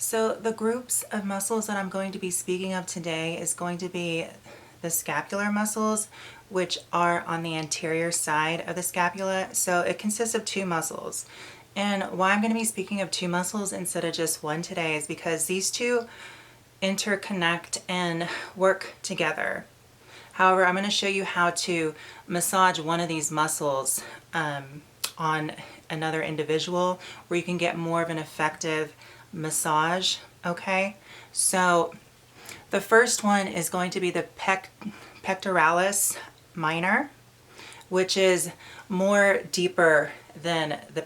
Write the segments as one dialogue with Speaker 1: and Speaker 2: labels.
Speaker 1: So the groups of muscles that I'm going to be speaking of today is going to be the scapular muscles, which are on the anterior side of the scapula. So it consists of two muscles. And why I'm going to be speaking of two muscles instead of just one today is because these two interconnect and work together. However, I'm going to show you how to massage one of these muscles on another individual where you can get more of an effective massage. Okay, so the first one is going to be the pectoralis minor, which is more deeper than the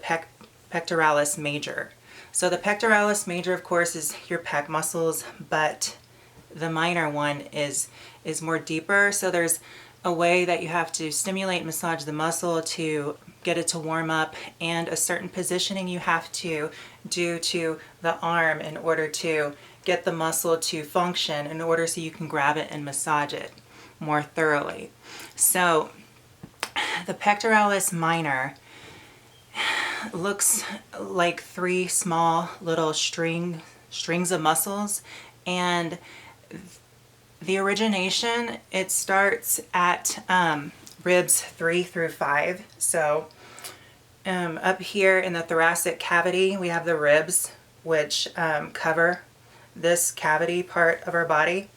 Speaker 1: pectoralis major. So the pectoralis major, of course, is your pec muscles, but the minor one is more deeper. So there's a way that you have to stimulate and massage the muscle to get it to warm up, and a certain positioning you have to do to the arm in order to get the muscle to function, in order so you can grab it and massage it more thoroughly. So the pectoralis minor looks like three small little strings of muscles, and the origination, it starts at ribs 3 through 5. So up here in the thoracic cavity, we have the ribs, which cover this cavity part of our body.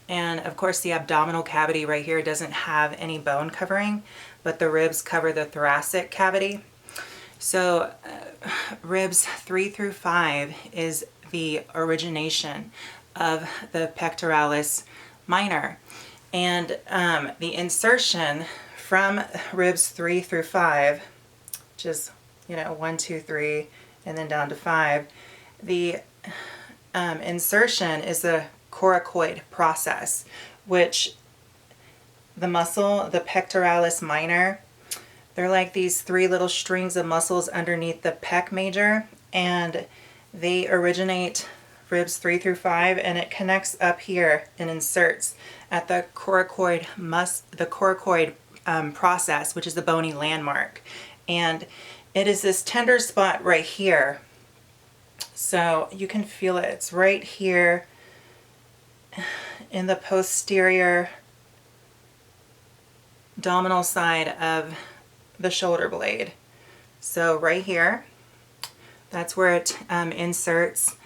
Speaker 1: And of course the abdominal cavity right here doesn't have any bone covering, but the ribs cover the thoracic cavity. So ribs 3 through 5 is the origination of the pectoralis minor. And the insertion from ribs 3 through 5, which is, 1, 2, 3, and then down to 5, the insertion is the coracoid process, which the muscle, the pectoralis minor, they're like these three little strings of muscles underneath the pec major, and they originate ribs 3 through 5, and it connects up here and inserts at the coracoid process, which is the bony landmark. And it is this tender spot right here. So you can feel it. It's right here in the posterior abdominal side of the shoulder blade. So right here, that's where it inserts.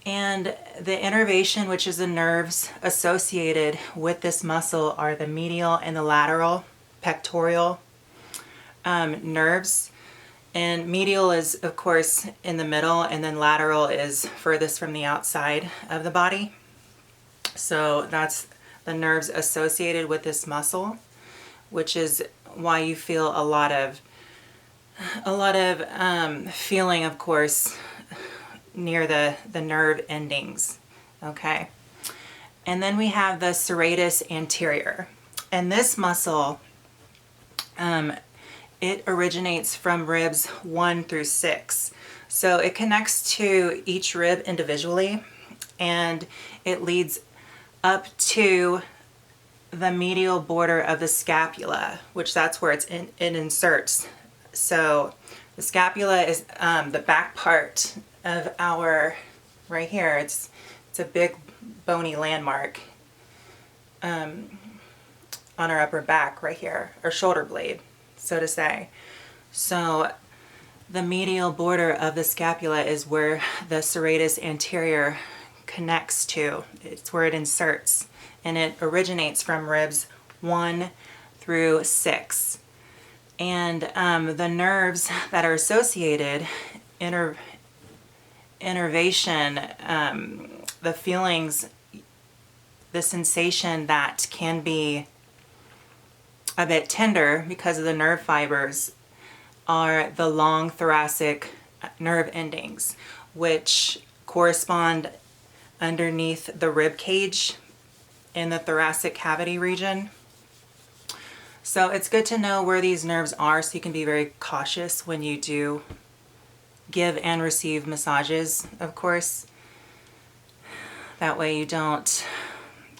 Speaker 1: And the innervation, which is the nerves associated with this muscle, are the medial and the lateral pectoral nerves. And medial is, of course, in the middle, and then lateral is furthest from the outside of the body. So that's the nerves associated with this muscle, which is why you feel a lot of feeling, of course, near the nerve endings. Okay, and then we have the serratus anterior, and this muscle it originates from ribs 1 through 6. So it connects to each rib individually, and it leads up to the medial border of the scapula, which that's where it inserts. So the scapula is the back part of our, right here, it's a big bony landmark on our upper back right here, or shoulder blade, so to say. So the medial border of the scapula is where the serratus anterior connects to. It's where it inserts, and it originates from ribs 1 through 6. And the nerves that are associated, innervation, the feelings, the sensation that can be a bit tender because of the nerve fibers, are the long thoracic nerve endings, which correspond underneath the rib cage in the thoracic cavity region. So it's good to know where these nerves are, so you can be very cautious when you do give and receive massages, of course. That way you don't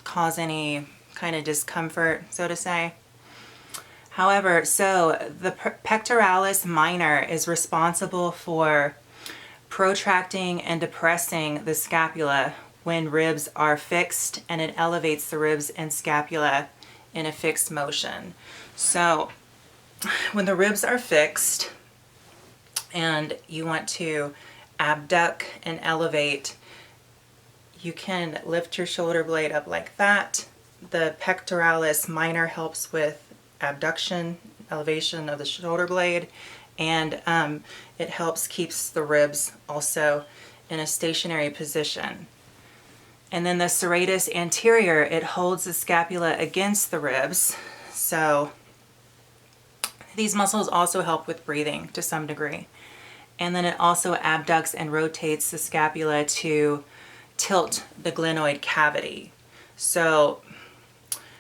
Speaker 1: cause any kind of discomfort, so to say. However, so the pectoralis minor is responsible for protracting and depressing the scapula when ribs are fixed, and it elevates the ribs and scapula in a fixed motion. So when the ribs are fixed and you want to abduct and elevate, you can lift your shoulder blade up like that. The pectoralis minor helps with abduction, elevation of the shoulder blade, and it helps keeps the ribs also in a stationary position. And then the serratus anterior, it holds the scapula against the ribs. So these muscles also help with breathing to some degree. And then it also abducts and rotates the scapula to tilt the glenoid cavity. So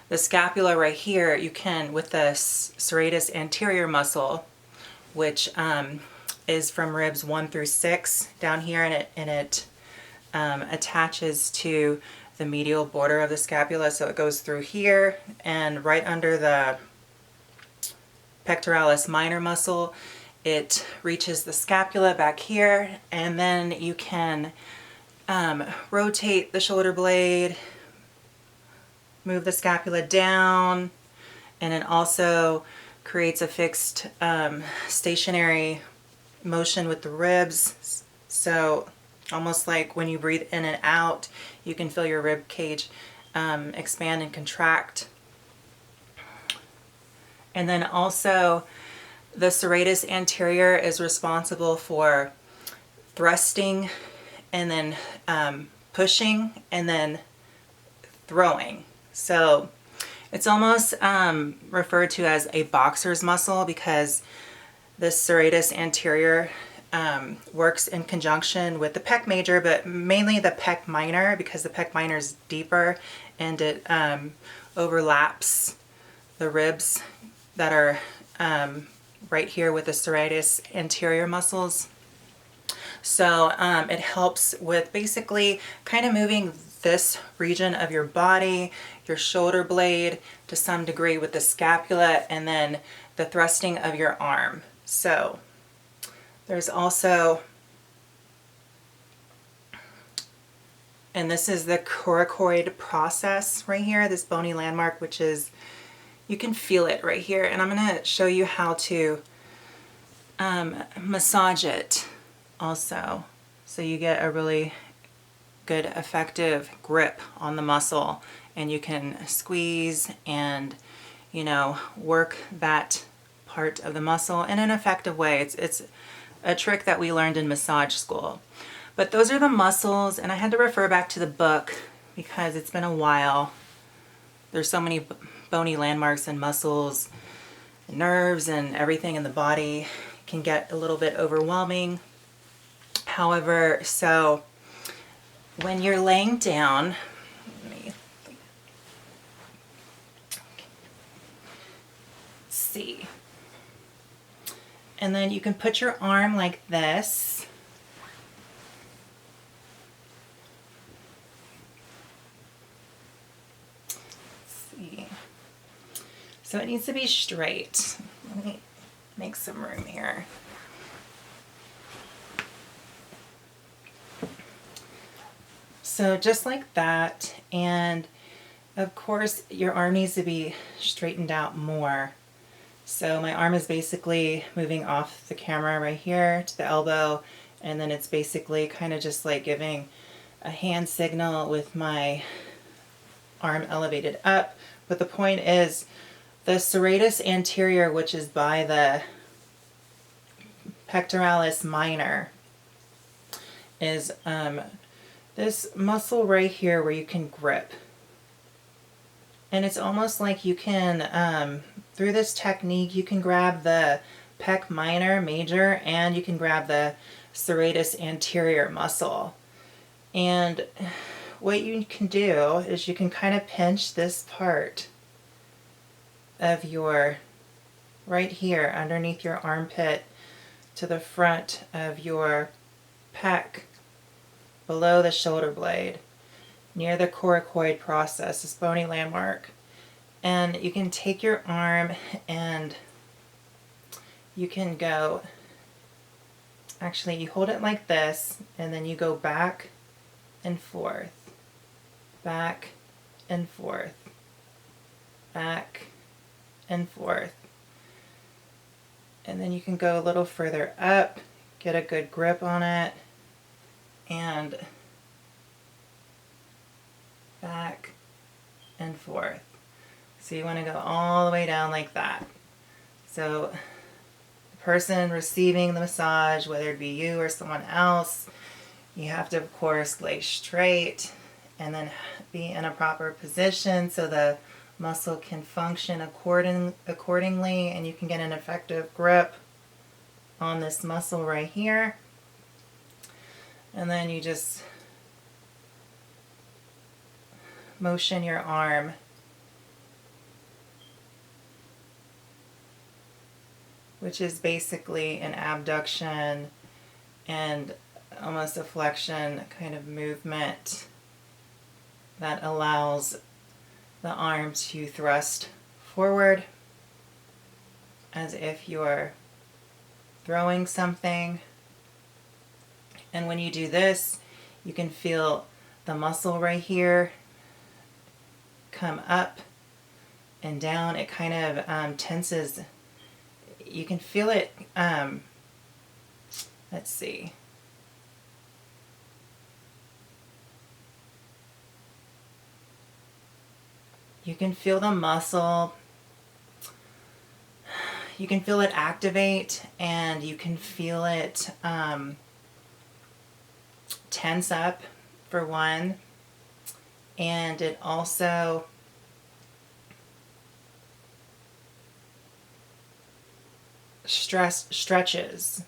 Speaker 1: the scapula right here, you can, with the serratus anterior muscle, which is from ribs 1 through 6 down here, and it attaches to the medial border of the scapula. So it goes through here and right under the pectoralis minor muscle. It reaches the scapula back here, and then you can rotate the shoulder blade, move the scapula down, and it also creates a fixed stationary motion with the ribs. So almost like when you breathe in and out, you can feel your rib cage expand and contract. And then also the serratus anterior is responsible for thrusting and then pushing and then throwing. So it's almost referred to as a boxer's muscle, because the serratus anterior works in conjunction with the pec major, but mainly the pec minor, because the pec minor is deeper and it overlaps the ribs that are right here with the serratus anterior muscles. So it helps with basically kind of moving this region of your body, your shoulder blade to some degree with the scapula, and then the thrusting of your arm. So there's also, and this is the coracoid process right here, this bony landmark, which is, you can feel it right here. And I'm going to show you how to massage it also, so you get a really good effective grip on the muscle, and you can squeeze and, you know, work that part of the muscle in an effective way. It's a trick that we learned in massage school. But those are the muscles, and I had to refer back to the book because it's been a while. There's so many bony landmarks and muscles, and nerves, and everything in the body. It can get a little bit overwhelming. However, so when you're laying down, see, and then you can put your arm like this, see, so it needs to be straight. Let me make some room here. So just like that, and of course your arm needs to be straightened out more. So my arm is basically moving off the camera right here to the elbow, and then it's basically kind of just like giving a hand signal with my arm elevated up. But the point is, the serratus anterior, which is by the pectoralis minor, is this muscle right here where you can grip. And it's almost like you can, through this technique, you can grab the pec minor, major, and you can grab the serratus anterior muscle. And what you can do is you can kind of pinch this part of your, right here underneath your armpit to the front of your pec, below the shoulder blade, near the coracoid process, this bony landmark. And you can take your arm and you can go actually you hold it like this, and then you go back and forth, back and forth, back and forth. And then you can go a little further up, get a good grip on it, and back and forth. So you want to go all the way down like that. So the person receiving the massage, whether it be you or someone else, you have to, of course, lay straight and then be in a proper position so the muscle can function accordingly, and you can get an effective grip on this muscle right here. And then you just motion your arm which is basically an abduction and almost a flexion kind of movement that allows the arm to thrust forward as if you're throwing something. And when you do this, you can feel the muscle right here come up and down. It kind of tenses. You can feel it, let's see. You can feel the muscle, you can feel it activate, and you can feel it tense up for one, and it also stretches.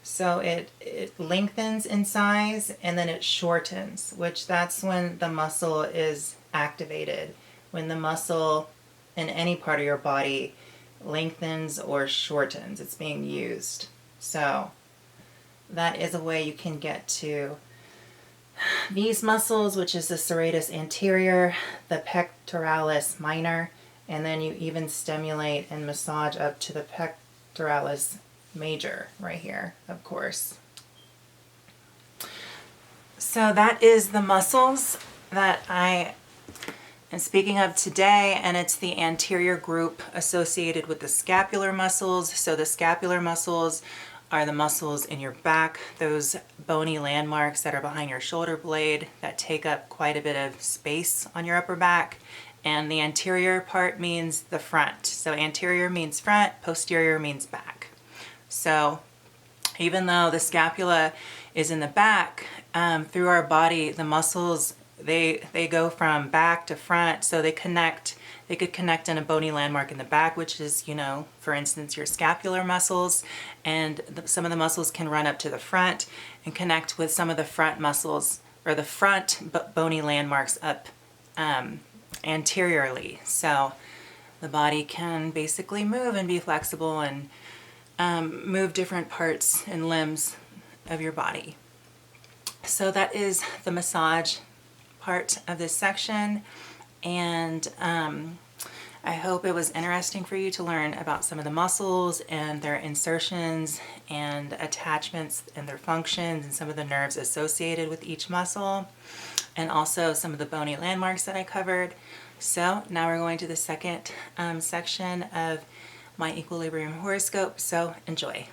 Speaker 1: So it lengthens in size and then it shortens, which that's when the muscle is activated. When the muscle in any part of your body lengthens or shortens, it's being used. So that is a way you can get to these muscles, which is the serratus anterior, the pectoralis minor, and then you even stimulate and massage up to the pectoralis major right here, of course. So that is the muscles that I am speaking of today, and it's the anterior group associated with the scapular muscles. So the scapular muscles are the muscles in your back, those bony landmarks that are behind your shoulder blade that take up quite a bit of space on your upper back. And the anterior part means the front. So anterior means front, posterior means back. So even though the scapula is in the back, through our body, the muscles, they go from back to front, so they could connect in a bony landmark in the back, which is, you know, for instance, your scapular muscles, and some of the muscles can run up to the front and connect with some of the front muscles, or the front bony landmarks up anteriorly. So the body can basically move and be flexible and move different parts and limbs of your body. So that is the massage part of this section, and I hope it was interesting for you to learn about some of the muscles and their insertions and attachments and their functions and some of the nerves associated with each muscle, and also some of the bony landmarks that I covered. So now we're going to the second section of my Equilibrium horoscope, so enjoy.